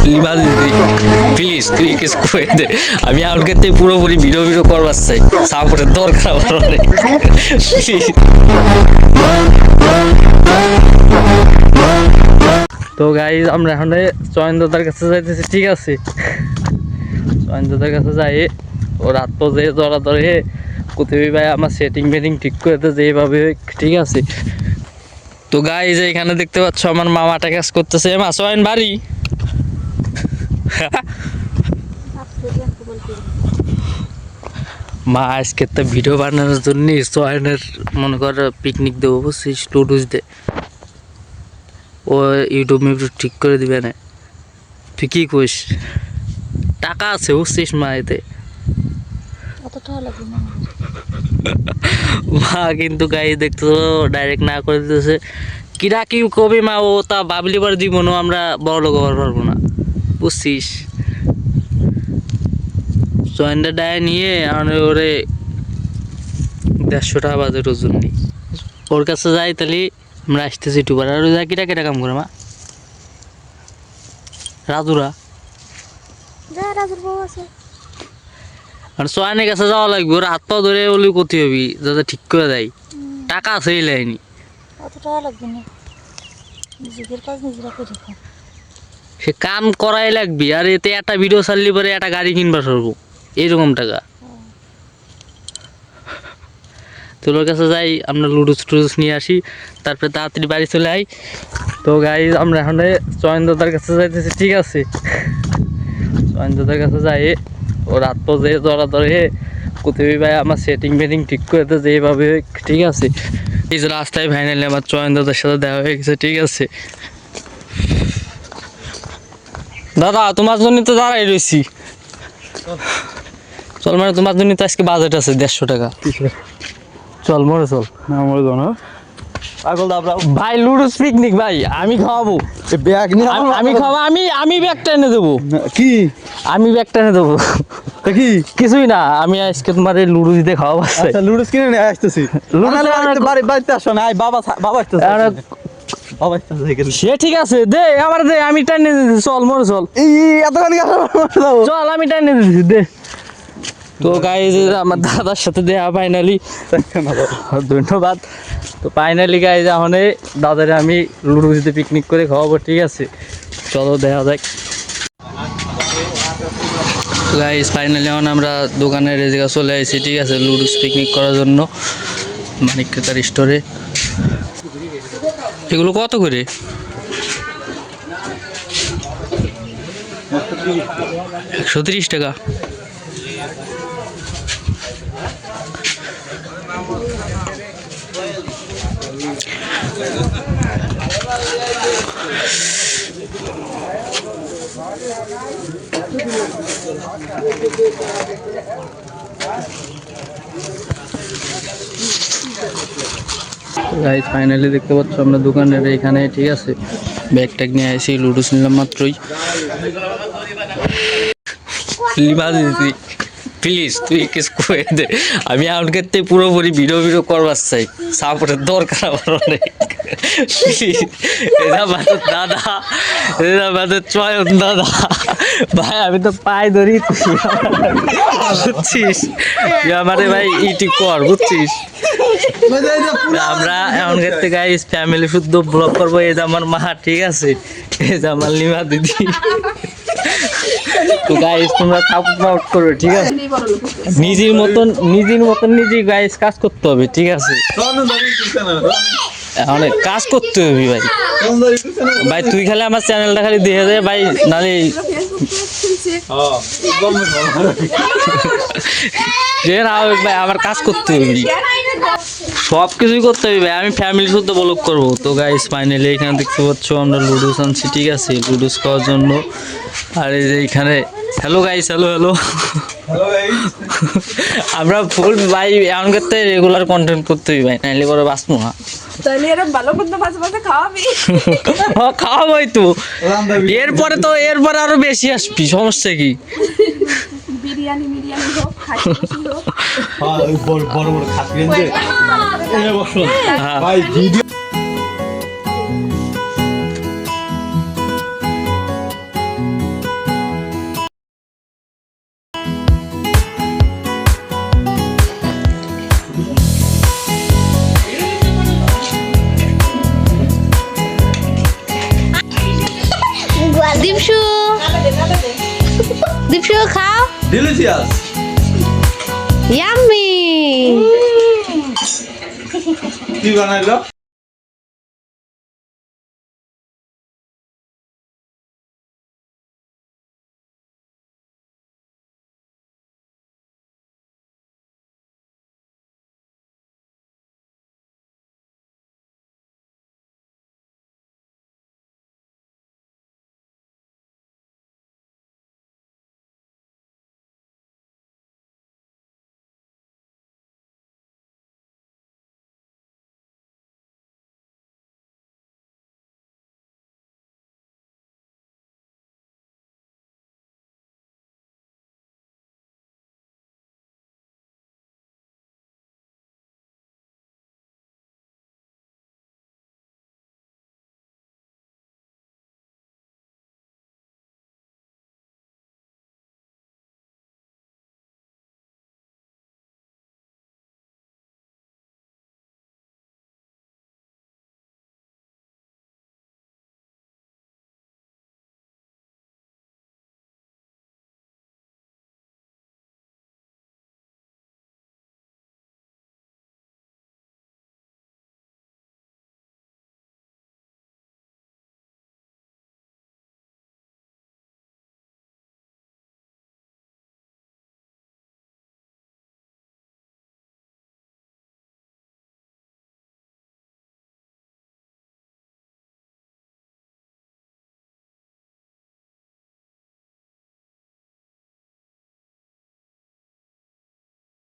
Lima দিদি please তুই কিছু করে দে, আমি আউটকে পুরোপুরি ভিডিও করবার চাই, সাপোর্টের দরকার আমার অনেক। Please। তো গাইজ আমরা এখন চয়নদার কাছে যাইতেছি, ঠিক আছে? চয়নদার কাছে যাই, ও রাত তো যে ধরা ধরে কোথায় ভাই আমার সেটিং ফেটিং ঠিক করে তো যেভাবে, ঠিক আছে? তো গাইজ এখানে দেখতে পাচ্ছ আমার মামাটা কাজ করতেছে। মা চয়ন বাড়ি মা আজকে তো ভিডিও বানানোর জন্য চয়নের মনে কর পিকনিক দেবো, বুঝছিস? টুডুস দে ও ইউটিউব ঠিক করে দিবে না। তুই কি কইস? টাকা আছে বুঝছিস মা, এতে মা কিন্তু গাই দেখতো ডাইরেক্ট না করে দিতেছে। কিরা কি কবি মা, ও তা বাবলি বার দিব না, আমরা বড় লোক হওয়ার পারবো না, বুঝছিস? জয়েন্টটা ডায় নিয়ে ওরে 150 টাকা বাজে ওজন নি, ওর কাছে যাই তাহলে আমরা আসতেছি টুবার। আর যা কিরা কিরা কাম করে মা? রাজুরা আর সোয়ানের কাছে যাওয়া লাগবে, ওর হাত পা ধরে বলি কোথায় হবি যাতে ঠিক করে দেয়। টাকা আছে এই লাইনি, সে কাম করাই লাগবি। আর এতে একটা ভিডিও ছাড়লি পরে একটা গাড়ি কিনবা সরবো, এইরকম টাকা। তোর কাছে যাই, আমরা লুডুস টুডুস নিয়ে আসি, তারপরে তাড়াতাড়ি বাড়ি চলে আই। তো গাই আমরা এখন চয়নদার কাছে যাইতেছি, ঠিক আছে? চয়নদার কাছে যাই, ও রাত তো যে ধরা ধরে কোথায় ভাই আমার সেটিং ফেটিং ঠিক করে তো যেভাবে, ঠিক আছে? এই যে রাস্তায় ফাইনালি আমার চয়নদার সাথে দেখা হয়ে গেছে, ঠিক আছে? দাদা তোমার জন্য তো দাঁড়াই রয়েছি, চল মানে তোমার জন্য তো আজকে বাজেট আছে 150 টাকা। চল মরে চল না মরে যাও না পাগল দাবরা ভাই, লুডুস পিকনিক ভাই, আমি খাওয়াবো। ব্যাগ নিয়ে আমি খাওয়া, আমি ব্যাগটা এনে দেবো। কি আমি ব্যাগটা এনে দেবো। তা কি কিছুই না, আমি আজকে তোমার এই লুডুস দিয়ে খাওয়াবো। আচ্ছা লুডুস কিনে নিয়ে আসতেছি। বাড়িতে আসো না, আই বাবা বাবা আসতেছে, বাবা আসতেছে এখানে। সে ঠিক আছে, দে আমার দে, আমি টাইনে দিচ্ছি, চল মরে চল। এই এতখানি চল আমি টাইনে দিচ্ছি, দে। তো গাইজ আমার দাদার সাথে দেখা ফাইনালি, ধন্যবাদ। তো ফাইনালি গাইজ এখন দাদারে আমি লুডুসিতে পিকনিক করে খাওয়াবো, ঠিক আছে? চলো দেখা যাক। গাইজ ফাইনালি এখন আমরা দোকানের জায়গা চলে আসছি, ঠিক আছে? লুডুস পিকনিক করার জন্য মানিক ক্রেতার স্টোরে। এগুলো কত করে? 130 টাকা। গাইজ ফাইনালি দেখতে পাচ্ছ আমরা দোকানের এখানে, ঠিক আছে? ব্যাগ ট্যাগ নিয়ে আসি, লুডুস নিলাম মাত্রই। লিমা দিদি প্লিজ তুই কিছু করে দে, আমি আউটকে পুরোপুরি ভিডিও করবার চাই, সাপোর্টের দরকার আমার অনেক। এটা আমাদের দাদা, এটা আমাদের চয়ন দাদা ভাই, আমি তো পায়ে ধরি, বুঝছিস? আমাদের ভাই ইটি কর, বুঝছিস? আমরা এমন ক্ষেত্রে গাইস ফ্যামিলি শুদ্ধ ব্লগ করবো। এই যে আমার মা, ঠিক আছে? এই যে আমার লিমা দিদি। তো গাইস তোমরা সাপোর্ট করবে, ঠিক আছে? নিজের মতন নিজেই গাইস কাজ করতে হবে, ঠিক আছে? অনেক কাজ করতে হবে ভাই। ভাই তুই খালি আমার চ্যানেলটা খালি দেখে দে ভাই, নালে যে না হবে ভাই, আমার কাজ করতে হবে, সব কিছুই করতে হবে ভাই। আমি ফ্যামিলি শুদ্ধ ব্লগ করবো। তো গাইস ফাইনালি এখানে দেখতে পাচ্ছ আমরা লুডুস আনছি, ঠিক আছে? লুডুস খাওয়ার জন্য। আর এই যে এখানে হ্যালো গাইস, হ্যালো হ্যালো আমরা ফুল ভাই এমন করতে রেগুলার কন্টেন্ট করতে হবে ভাই, নাইলে করে বাঁচবো না। তাহলে এরকম ভালো মন্দ মাঝে মাঝে খাওয়াবি। খাওয়াবোই তো, এরপরে আরো বেশি আসবি, সমস্যা কি? বিরিয়ানি হোক, খাসি হোক, বড় বড় খাসি রেঞ্জে ভাই ভিডিও দীপশু দীপশু খাও ডিলিশিয়াস ইয়াম্মি কি বানাইলো